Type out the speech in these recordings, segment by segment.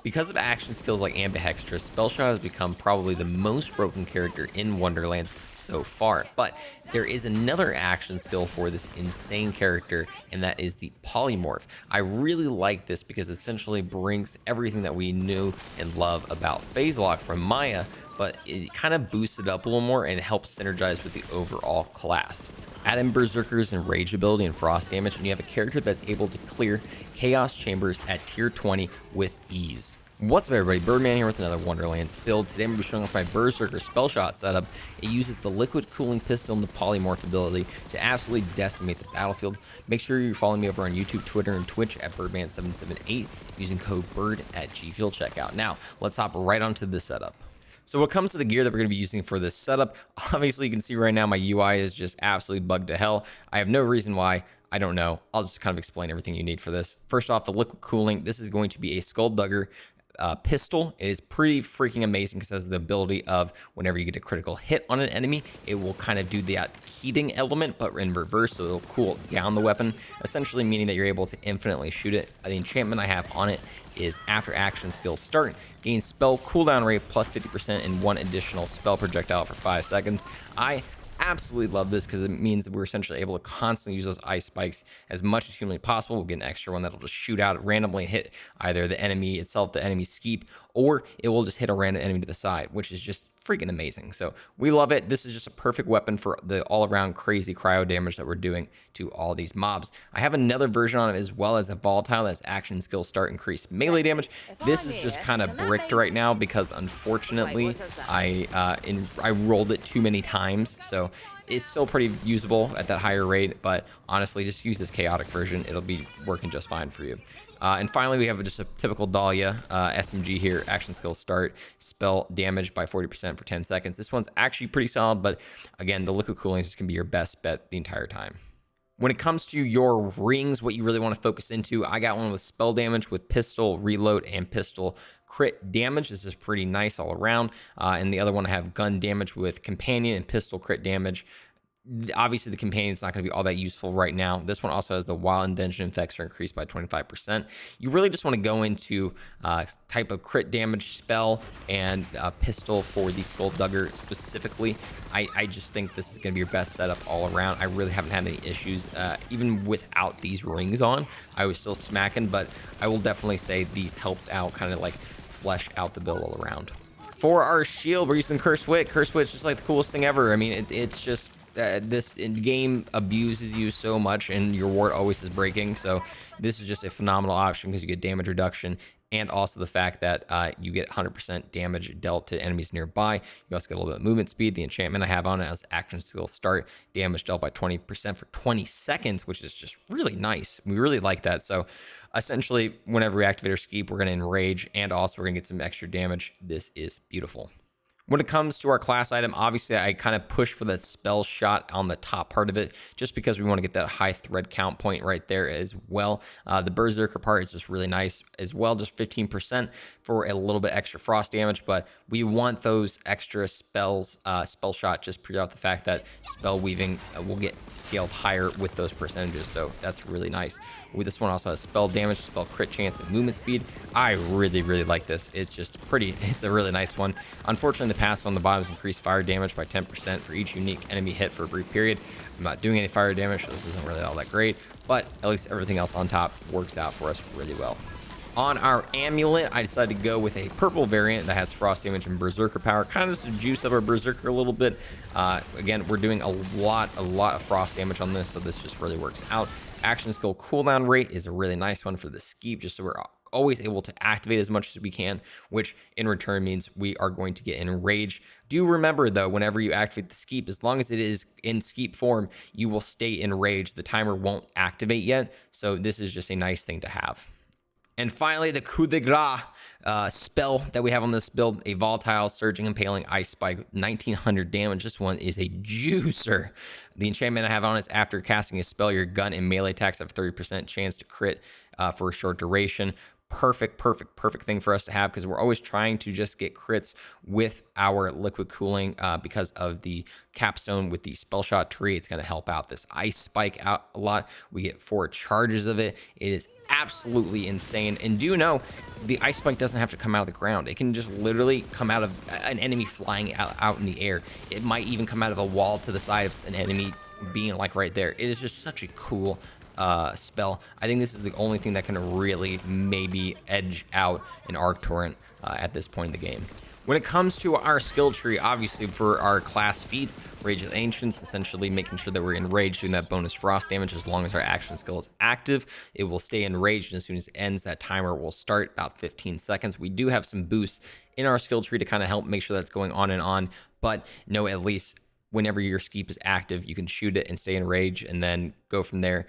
Because of action skills like Ambi-Hexterous, SpellShot has become probably the most broken character in Wonderlands so far. But there is another action skill for this insane character, and that is the Polymorph. I really like this because it essentially brings everything that we knew and love about Phase Lock from Maya, but it kind of boosts it up a little more and helps synergize with the overall class. Add in BrrZerker's Enrage ability and Frost damage, and you have a character that's able to clear Chaos Chambers at tier 20 with ease. What's up everybody, Byrdman here with another Wonderlands build. Today I'm going to be showing off my BrrZerker SpellShot setup. It uses the liquid cooling pistol and the Polymorph ability to absolutely decimate the battlefield. Make sure you're following me over on YouTube, Twitter, and Twitch at Byrdman778 using code BIRD at GFuel checkout. Now, let's hop right onto the setup. So what comes to the gear that we're going to be using for this setup, obviously you can see right now my UI is just absolutely bugged to hell. I have no reason why. I don't know. I'll just kind of explain everything you need for this. First off, the liquid cooling. This is going to be a Skulldugger pistol. It is pretty freaking amazing because it has the ability of whenever you get a critical hit on an enemy, it will kind of do that heating element, but in reverse, so it'll cool down the weapon, essentially meaning that you're able to infinitely shoot it. The enchantment I have on it is after action skill start, gain spell cooldown rate plus 50% and one additional spell projectile for 5 seconds. I absolutely love this because it means that we're essentially able to constantly use those ice spikes as much as humanly possible. We'll get an extra one that'll just shoot out randomly and hit either the enemy itself, the enemy skeep, or it will just hit a random enemy to the side, which is just freaking amazing. So we love it. This is just a perfect weapon for the all-around crazy cryo damage that we're doing to all these mobs. I have another version on it as well as a volatile that's action skill start increased melee damage. This is just kind of bricked right now because unfortunately I rolled it too many times, so it's still pretty usable at that higher rate, but honestly just use this chaotic version. It'll be working just fine for you. And finally, we have just a typical Dahlia SMG here. Action skill start, spell damage by 40% for 10 seconds. This one's actually pretty solid, but again, the liquid cooling is just going to be your best bet the entire time. When it comes to your rings, what you really want to focus into, I got one with spell damage with pistol reload and pistol crit damage. This is pretty nice all around. And the other one I have gun damage with companion and pistol crit damage. Obviously, the companion is not going to be all that useful right now. This one also has the wild and dungeon effects are increased by 25%. You really just want to go into type of crit damage spell and pistol for the Skulldugger specifically. I just think this is going to be your best setup all around. I really haven't had any issues. Even without these rings on, I was still smacking, but I will definitely say these helped out, kind of like flesh out the build all around. For our shield, we're using Cursed Wit. Cursed Wit's just like the coolest thing ever. I mean, it's just... this game abuses you so much and your ward always is breaking, so this is just a phenomenal option because you get damage reduction and also the fact that you get 100% damage dealt to enemies nearby. You also get a little bit of movement speed. The enchantment I have on it has action skill start, damage dealt by 20% for 20 seconds, which is just really nice. We really like that. So essentially, whenever we activate our skeep, we're going to enrage and also we're going to get some extra damage. This is beautiful. When it comes to our class item, obviously I kind of push for that SpellShot on the top part of it, just because we want to get that high thread count point right there as well. The BrrZerker part is just really nice as well, just 15% for a little bit extra frost damage, but we want those extra spells, SpellShot, just pure out the fact that spell weaving will get scaled higher with those percentages, so that's really nice. With this one also has spell damage, spell crit chance, and movement speed. I really like this. It's just it's a really nice one. Unfortunately, the passive on the bottom is increased fire damage by 10% for each unique enemy hit for a brief period. I'm not doing any fire damage, so this isn't really all that great, but at least everything else on top works out for us really well. On our amulet, I decided to go with a purple variant that has frost damage and BrrZerker power, kind of just to juice up our BrrZerker a little bit. Again, we're doing a lot of frost damage on this, so this just really works out. Action skill cooldown rate is a really nice one for the skeep, just so we're always able to activate as much as we can, which in return means we are going to get enraged. Do remember though, whenever you activate the skeep, as long as it is in skeep form, you will stay enraged. The timer won't activate yet, so this is just a nice thing to have. And finally, the coup de grace spell that we have on this build, a volatile, surging, impaling ice spike, 1900 damage. This one is a juicer. The enchantment I have on is after casting a spell, your gun and melee attacks have 30% chance to crit for a short duration. Perfect thing for us to have because we're always trying to just get crits with our liquid cooling because of the capstone with the SpellShot tree. It's going to help out this ice spike out a lot. We get 4 charges of it. It is absolutely insane. And do know the ice spike doesn't have to come out of the ground. It can just literally come out of an enemy flying out in the air. It might even come out of a wall to the side of an enemy being like right there. It is just such a cool spell. I think this is the only thing that can really maybe edge out an Arc Torrent at this point in the game. When it comes to our skill tree, obviously for our class feats, Rage of the Ancients, essentially making sure that we're enraged, doing that bonus frost damage as long as our action skill is active. It will stay enraged, and as soon as it ends, that timer will start about 15 seconds. We do have some boosts in our skill tree to kind of help make sure that's going on, but know at least whenever your skeep is active, you can shoot it and stay in rage and then go from there.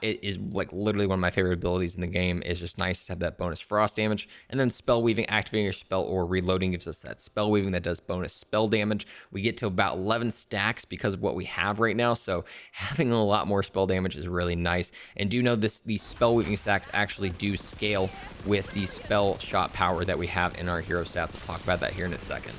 It is like literally one of my favorite abilities in the game. It's just nice to have that bonus frost damage. And then spell weaving, activating your spell or reloading gives us that spell weaving that does bonus spell damage. We get to about 11 stacks because of what we have right now. So having a lot more spell damage is really nice. And do know these spell weaving stacks actually do scale with the spell shot power that we have in our hero stats. We'll talk about that here in a second.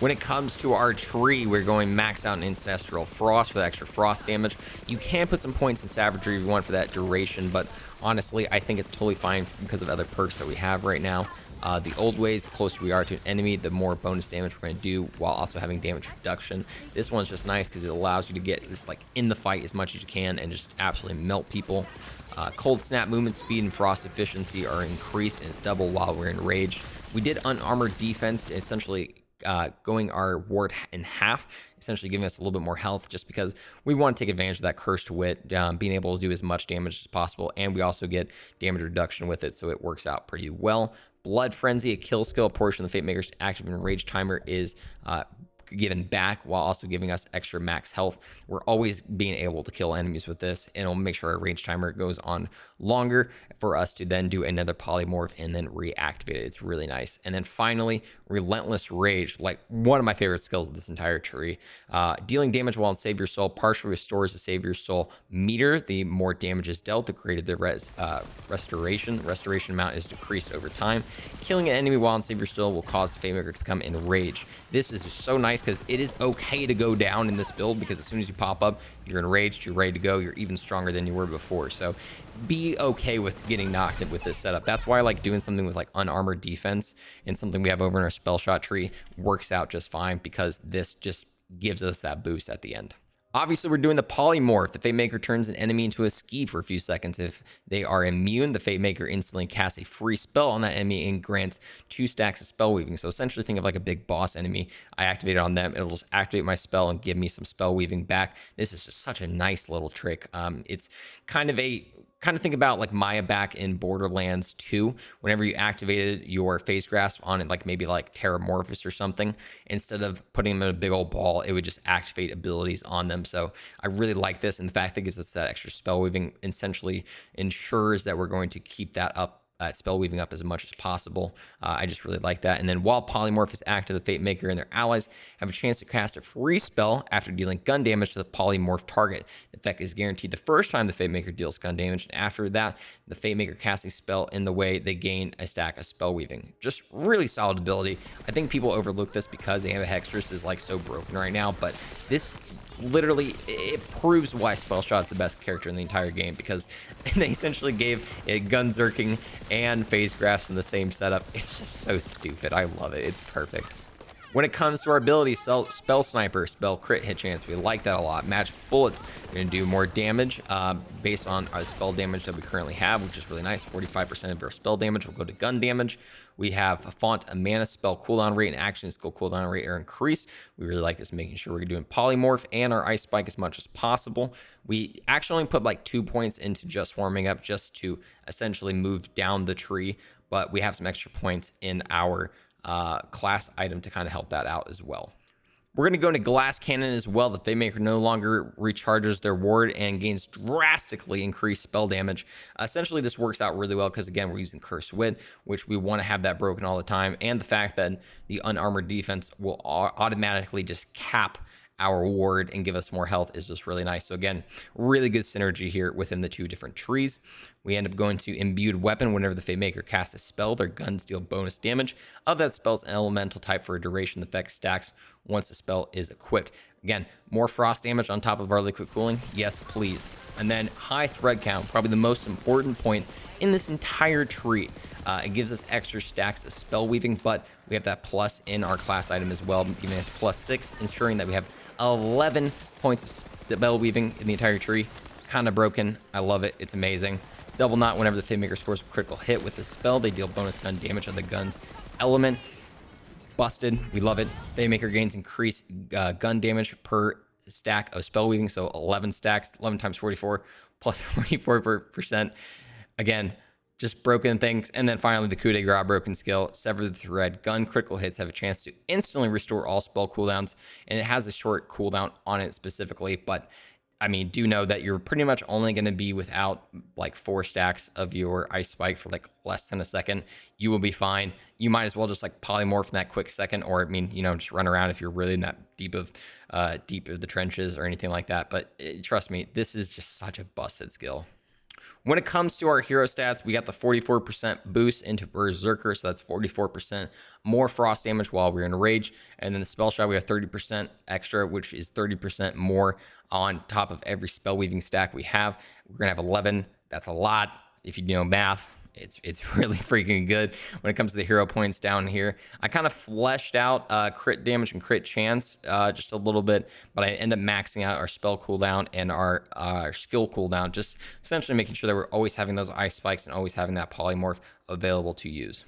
When it comes to our tree, we're going max out in Ancestral Frost for the extra frost damage. You can put some points in Savagery if you want for that duration, but honestly, I think it's totally fine because of other perks that we have right now. The old ways, the closer we are to an enemy, the more bonus damage we're going to do while also having damage reduction. This one's just nice because it allows you to get just like in the fight as much as you can and just absolutely melt people. Cold Snap movement speed and frost efficiency are increased, and it's double while we're enraged. We did unarmored defense, essentially going our ward in half, essentially giving us a little bit more health just because we want to take advantage of that cursed wit, being able to do as much damage as possible, and we also get damage reduction with it, so it works out pretty well. Blood Frenzy, a kill skill portion of the Fate Maker's active and rage timer is given back while also giving us extra max health. We're always being able to kill enemies with this, and it'll make sure our rage timer goes on longer for us to then do another polymorph and then reactivate it. It's really nice. And then finally, Relentless Rage, like one of my favorite skills of this entire tree. Dealing damage while in Save Your Soul partially restores the Save Your Soul meter. The more damage is dealt, the greater the restoration. Restoration amount is decreased over time. Killing an enemy while in Save Your Soul will cause the Fate Maker to become enraged. This is just so nice because it is okay to go down in this build, because as soon as you pop up, you're enraged, you're ready to go, you're even stronger than you were before. So be okay with getting knocked in with this setup. That's why I like doing something with like unarmored defense, and something we have over in our SpellShot tree works out just fine because this just gives us that boost at the end. Obviously, we're doing the Polymorph. The Fate Maker turns an enemy into a ski for a few seconds. If they are immune, the Fate Maker instantly casts a free spell on that enemy and grants 2 stacks of spell weaving. So essentially think of like a big boss enemy. I activate it on them. It'll just activate my spell and give me some spell weaving back. This is just such a nice little trick. It's kind of think about like Maya back in Borderlands 2. Whenever you activated your Phase Grasp on it, like maybe like Terramorphous or something, instead of putting them in a big old ball, it would just activate abilities on them. So I really like this, and the fact that it gives us that extra spell weaving essentially ensures that we're going to keep that up, spell weaving up as much as possible. I just really like that. And then while Polymorph is active, the Fate Maker and their allies have a chance to cast a free spell after dealing gun damage to the Polymorph target. The effect is guaranteed the first time the Fate Maker deals gun damage, and after that, the Fate Maker casts a spell in the way they gain a stack of spell weaving. Just really solid ability. I think people overlook this because Ambi-Hexterous is like so broken right now, but this literally, it proves why SpellShot is the best character in the entire game, because they essentially gave it BrrZerking and Phase Grasp in the same setup. It's just so stupid. I love it. It's perfect. When it comes to our abilities, Spell Sniper, Spell Crit Hit Chance, we like that a lot. Magic Bullets, we're going to do more damage based on our spell damage that we currently have, which is really nice. 45% of our spell damage will go to gun damage. We have a Font, a mana spell cooldown rate, and action skill cooldown rate are increased. We really like this, making sure we're doing Polymorph and our Ice Spike as much as possible. We actually only put like 2 points into just warming up, just to essentially move down the tree, but we have some extra points in our class item to kind of help that out as well. We're going to go into Glass Cannon as well. The Fate Maker no longer recharges their ward and gains drastically increased spell damage. Essentially, this works out really well because, again, we're using Cursed Wit, which we want to have that broken all the time, and the fact that the unarmored defense will automatically just cap our ward and give us more health is just really nice. So again, really good synergy here within the 2 different trees. We end up going to Imbued Weapon. Whenever the Fate Maker casts a spell, their guns deal bonus damage of that spell's elemental type for a duration. The effect stacks once the spell is equipped. Again, more frost damage on top of our liquid cooling. Yes, please. And then high thread count, probably the most important point in this entire tree. It gives us extra stacks of spell weaving, but we have that plus in our class item as well, giving us +6, ensuring that we have 11 points of spell weaving in the entire tree. Kind of broken. I love it. It's amazing. Double knot whenever the Fate Maker scores a critical hit with the spell. They deal bonus gun damage on the gun's element. Busted. We love it. Fate Maker gains increased gun damage per stack of spell weaving. So 11 stacks, 11 times 44, plus 44%. Again, just broken things. And then finally, the coup de grace broken skill. Sever the thread. Gun critical hits have a chance to instantly restore all spell cooldowns. And it has a short cooldown on it specifically. But I mean, do know that you're pretty much only going to be without like 4 stacks of your ice spike for like less than a second. You will be fine. You might as well just like polymorph in that quick second, or I mean, you know, just run around if you're really in that deep of the trenches or anything like that. But trust me, this is just such a busted skill. When it comes to our hero stats, we got the 44% boost into BrrZerker, so that's 44% more frost damage while we're in rage. And then the spell shot, we have 30% extra, which is 30% more on top of every spell weaving stack we have. We're gonna have 11. That's a lot if you know math. It's really freaking good. When it comes to the hero points down here, I kind of fleshed out crit damage and crit chance just a little bit, but I end up maxing out our spell cooldown and our skill cooldown, just essentially making sure that we're always having those ice spikes and always having that polymorph available to use.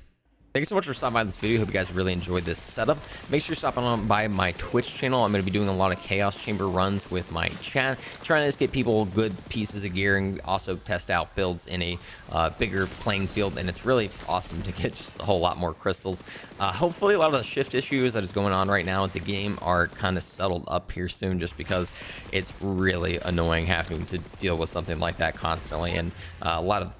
Thank you so much for stopping by this video. Hope you guys really enjoyed this setup. Make sure you're stopping on by my Twitch channel. I'm going to be doing a lot of Chaos Chamber runs with my chat, trying to just get people good pieces of gear and also test out builds in a bigger playing field. And it's really awesome to get just a whole lot more crystals. Hopefully a lot of the shift issues that is going on right now with the game are kind of settled up here soon, just because it's really annoying having to deal with something like that constantly, and a lot of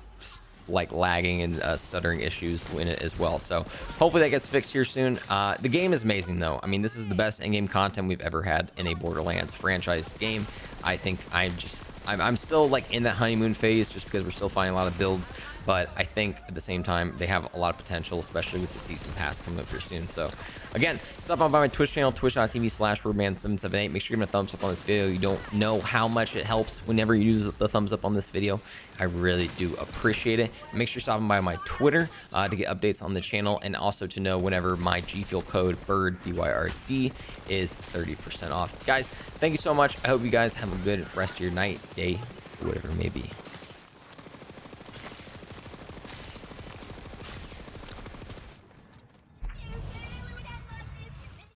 like lagging and stuttering issues in it as well. So hopefully that gets fixed here soon. The game is amazing though. I mean, this is the best in-game content we've ever had in a Borderlands franchise game. I think I'm still like in that honeymoon phase just because we're still finding a lot of builds, but I think at the same time they have a lot of potential, especially with the season pass coming up here soon. So again, stop on by my Twitch channel, twitch.tv/Byrdman778. Make sure you give me a thumbs up on this video. You don't know how much it helps whenever you use the thumbs up on this video. I really do appreciate it. Make sure you're stopping by my Twitter to get updates on the channel, and also to know whenever my G Fuel code BYRD, BYRD is 30% off. Guys, thank you so much. I hope you guys have a good rest of your night, day, whatever it may be.